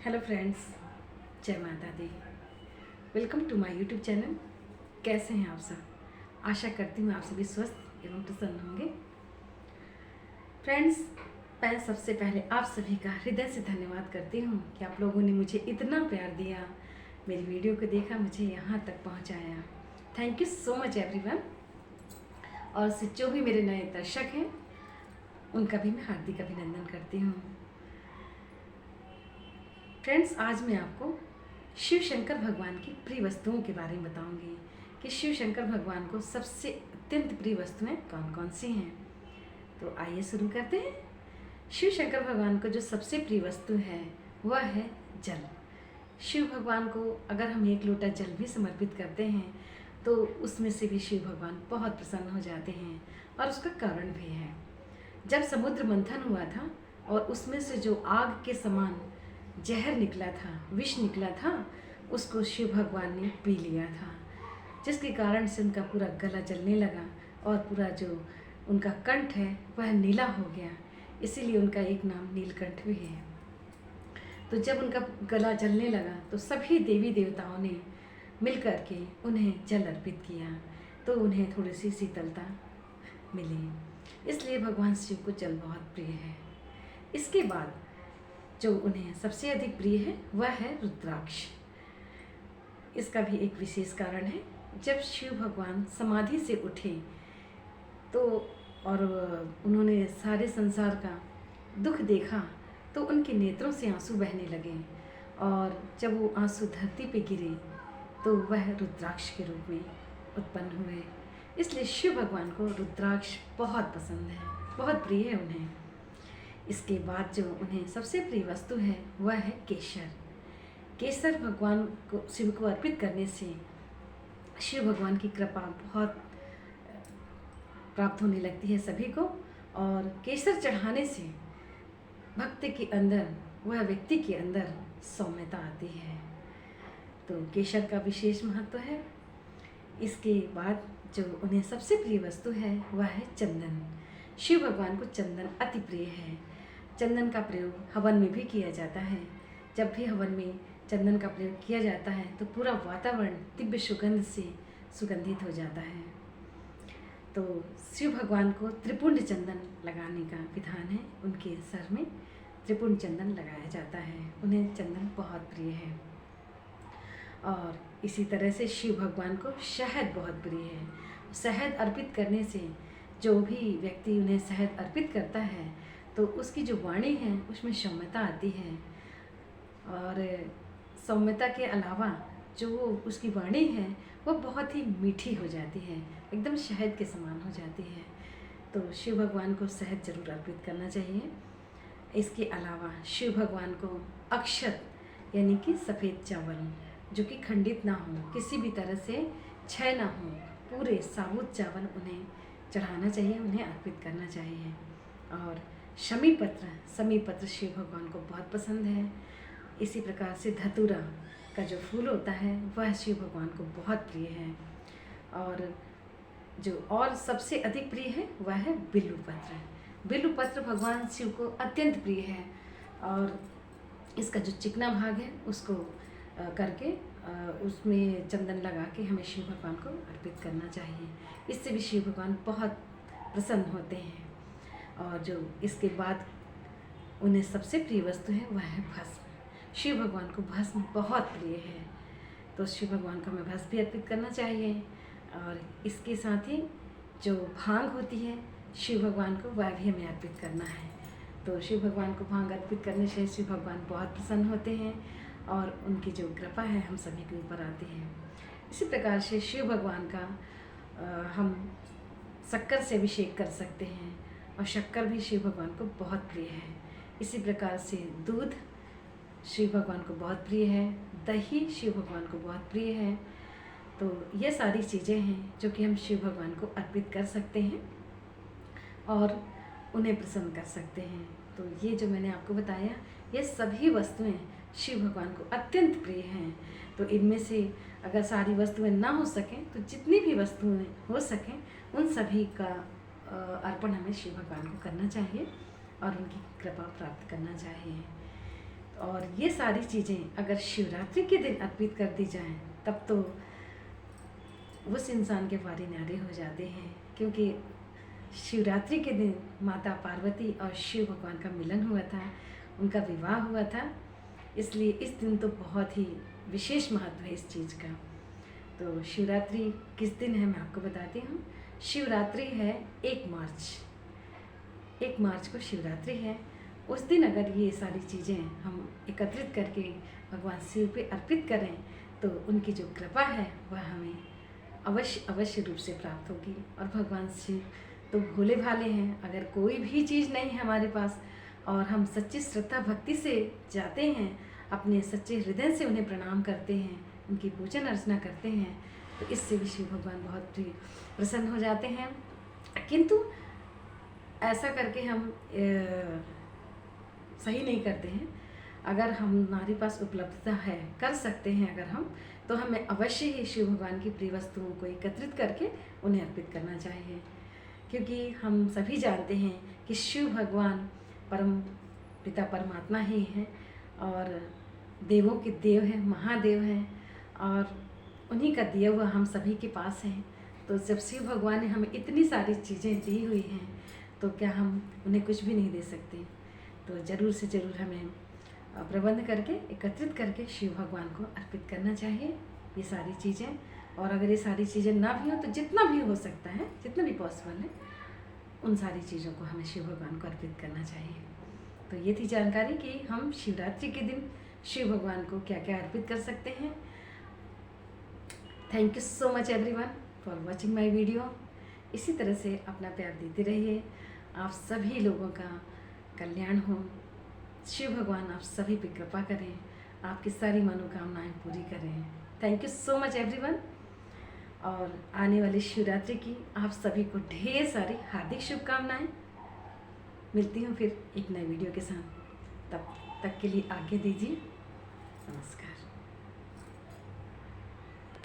Hello friends, जय माता दी। Welcome to my YouTube channel. कैसे हैं आप सब? आशा करती हूँ आप सभी स्वस्थ एवं प्रसन्न होंगे। फ्रेंड्स, मैं सबसे पहले आप सभी का हृदय से धन्यवाद करती हूँ कि आप लोगों ने मुझे इतना प्यार दिया, मेरी वीडियो को देखा, मुझे यहाँ तक पहुँचाया। Thank you so much everyone. और जो भी मेरे नए दर्शक हैं उनका भी मैं हार्दिक अभिनंदन करती हूँ। फ्रेंड्स, आज मैं आपको शिव शंकर भगवान की प्रिय वस्तुओं के बारे में बताऊंगी कि शिव शंकर भगवान को सबसे अत्यंत प्रिय वस्तुएं कौन कौन सी हैं। तो आइए शुरू करते हैं। शिव शंकर भगवान को जो सबसे प्रिय वस्तु है वह है जल। शिव भगवान को अगर हम एक लोटा जल भी समर्पित करते हैं तो उसमें से भी शिव भगवान बहुत प्रसन्न हो जाते हैं, और उसका कारण भी है। जब समुद्र मंथन हुआ था और उसमें से जो आग के समान जहर निकला था, विष निकला था, उसको शिव भगवान ने पी लिया था, जिसके कारण से उनका पूरा गला जलने लगा और पूरा जो उनका कंठ है वह नीला हो गया। इसीलिए उनका एक नाम नीलकंठ भी है। तो जब उनका गला जलने लगा तो सभी देवी देवताओं ने मिलकर के उन्हें जल अर्पित किया, तो उन्हें थोड़ी सी शीतलता मिली। इसलिए भगवान शिव को जल बहुत प्रिय है। इसके बाद जो उन्हें सबसे अधिक प्रिय है वह है रुद्राक्ष। इसका भी एक विशेष कारण है। जब शिव भगवान समाधि से उठे तो और उन्होंने सारे संसार का दुख देखा तो उनके नेत्रों से आंसू बहने लगे, और जब वो आंसू धरती पे गिरे तो वह रुद्राक्ष के रूप में उत्पन्न हुए। इसलिए शिव भगवान को रुद्राक्ष बहुत पसंद है, बहुत प्रिय है उन्हें। इसके बाद जो उन्हें सबसे प्रिय वस्तु है वह है केसर। केसर भगवान को, शिव को अर्पित करने से शिव भगवान की कृपा बहुत प्राप्त होने लगती है सभी को, और केसर चढ़ाने से भक्त के अंदर, वह व्यक्ति के अंदर सौम्यता आती है। तो केसर का विशेष महत्व है। इसके बाद जो उन्हें सबसे प्रिय वस्तु है वह है चंदन। शिव भगवान को चंदन अति प्रिय है। चंदन का प्रयोग हवन में भी किया जाता है। जब भी हवन में चंदन का प्रयोग किया जाता है तो पूरा वातावरण दिव्य सुगंध से सुगंधित हो जाता है। तो शिव भगवान को त्रिपुंड चंदन लगाने का विधान है। उनके सर में त्रिपुंड चंदन लगाया जाता है। उन्हें चंदन बहुत प्रिय है। और इसी तरह से शिव भगवान को शहद बहुत प्रिय है। शहद अर्पित करने से जो भी व्यक्ति उन्हें शहद अर्पित करता है तो उसकी जो वाणी है उसमें सौम्यता आती है, और सौम्यता के अलावा जो उसकी वाणी है वो बहुत ही मीठी हो जाती है, एकदम शहद के समान हो जाती है। तो शिव भगवान को शहद जरूर अर्पित करना चाहिए। इसके अलावा शिव भगवान को अक्षत यानी कि सफ़ेद चावल जो कि खंडित ना हो, किसी भी तरह से क्षय ना हो, पूरे साबुत चावल उन्हें चढ़ाना चाहिए, उन्हें अर्पित करना चाहिए। और शमी पत्र शिव भगवान को बहुत पसंद है। इसी प्रकार से धतूरा का जो फूल होता है वह शिव भगवान को बहुत प्रिय है। और जो और सबसे अधिक प्रिय है वह है बिल्व पत्र भगवान शिव को अत्यंत प्रिय है। और इसका जो चिकना भाग है उसको करके उसमें चंदन लगा के हमें शिव भगवान को अर्पित करना चाहिए। इससे भी शिव भगवान बहुत प्रसन्न होते हैं। और जो इसके बाद उन्हें सबसे प्रिय वस्तु है वह है भस्म। शिव भगवान को भस्म बहुत प्रिय है, तो शिव भगवान को हमें भस्म भी अर्पित करना चाहिए। और इसके साथ ही जो भांग होती है शिव भगवान को, वह भी हमें अर्पित करना है। तो शिव भगवान को भांग अर्पित करने से शिव भगवान बहुत प्रसन्न होते हैं और उनकी जो कृपा है हम सभी के ऊपर आती है। इसी प्रकार से शिव भगवान का हम शक्कर से अभिषेक कर सकते हैं, और शक्कर भी शिव भगवान को बहुत प्रिय है। इसी प्रकार से दूध शिव भगवान को बहुत प्रिय है, दही शिव भगवान को बहुत प्रिय है। तो ये सारी चीज़ें हैं जो कि हम शिव भगवान को अर्पित कर सकते हैं और उन्हें प्रसन्न कर सकते हैं। तो ये जो मैंने आपको बताया ये सभी वस्तुएं शिव भगवान को अत्यंत प्रिय हैं। तो इनमें से अगर सारी वस्तुएं ना हो सकें तो जितनी भी वस्तुएं हो सकें उन सभी का अर्पण हमें शिव भगवान को करना चाहिए और उनकी कृपा प्राप्त करना चाहिए। और और ये सारी चीज़ें अगर शिवरात्रि के दिन अर्पित कर दी जाएं तब तो उस इंसान के पारी न्यारे हो जाते हैं, क्योंकि शिवरात्रि के दिन माता पार्वती और शिव भगवान का मिलन हुआ था, उनका विवाह हुआ था। इसलिए इस दिन तो बहुत ही विशेष महत्व है इस चीज़ का। तो शिवरात्रि किस दिन है मैं आपको बताती हूँ। शिवरात्रि है 1 मार्च को शिवरात्रि है। उस दिन अगर ये सारी चीज़ें हम एकत्रित करके भगवान शिव पे अर्पित करें तो उनकी जो कृपा है वह हमें अवश्य रूप से प्राप्त होगी। और भगवान शिव तो भोले भाले हैं, अगर कोई भी चीज़ नहीं है हमारे पास और हम सच्ची श्रद्धा भक्ति से जाते हैं, अपने सच्चे हृदय से उन्हें प्रणाम करते हैं, उनकी पूजन अर्चना करते हैं, तो इससे भी शिव भगवान बहुत प्रसन्न हो जाते हैं। किंतु ऐसा करके हम सही नहीं करते हैं। अगर हमारे पास उपलब्धता है, कर सकते हैं अगर हम, तो हमें अवश्य ही शिव भगवान की प्रिय वस्तुओं को एकत्रित करके उन्हें अर्पित करना चाहिए। क्योंकि हम सभी जानते हैं कि शिव भगवान परम पिता परमात्मा ही हैं और देवों के देव हैं, महादेव हैं, और उन्हीं का दिया हुआ हम सभी के पास है। तो जब शिव भगवान ने हमें इतनी सारी चीज़ें दी हुई हैं तो क्या हम उन्हें कुछ भी नहीं दे सकते। तो ज़रूर से ज़रूर हमें प्रबंध करके एकत्रित करके शिव भगवान को अर्पित करना चाहिए ये सारी चीज़ें। और अगर ये सारी चीज़ें ना भी हो तो जितना भी हो सकता है, जितना भी पॉसिबल है, उन सारी चीज़ों को हमें शिव भगवान को अर्पित करना चाहिए। तो ये थी जानकारी कि हम शिवरात्रि के दिन शिव भगवान को क्या क्या अर्पित कर सकते हैं। Thank you so much everyone for watching my video. इसी तरह से अपना प्यार देते रहिए। आप सभी लोगों का कल्याण हो, शिव भगवान आप सभी पे कृपा करें, आपकी सारी मनोकामनाएं पूरी करें। Thank you so much everyone. और आने वाली शिवरात्रि की आप सभी को ढेर सारी हार्दिक शुभकामनाएं। मिलती हूँ फिर एक नए वीडियो के साथ, तब तक के लिए आज्ञा दीजिए। नमस्कार।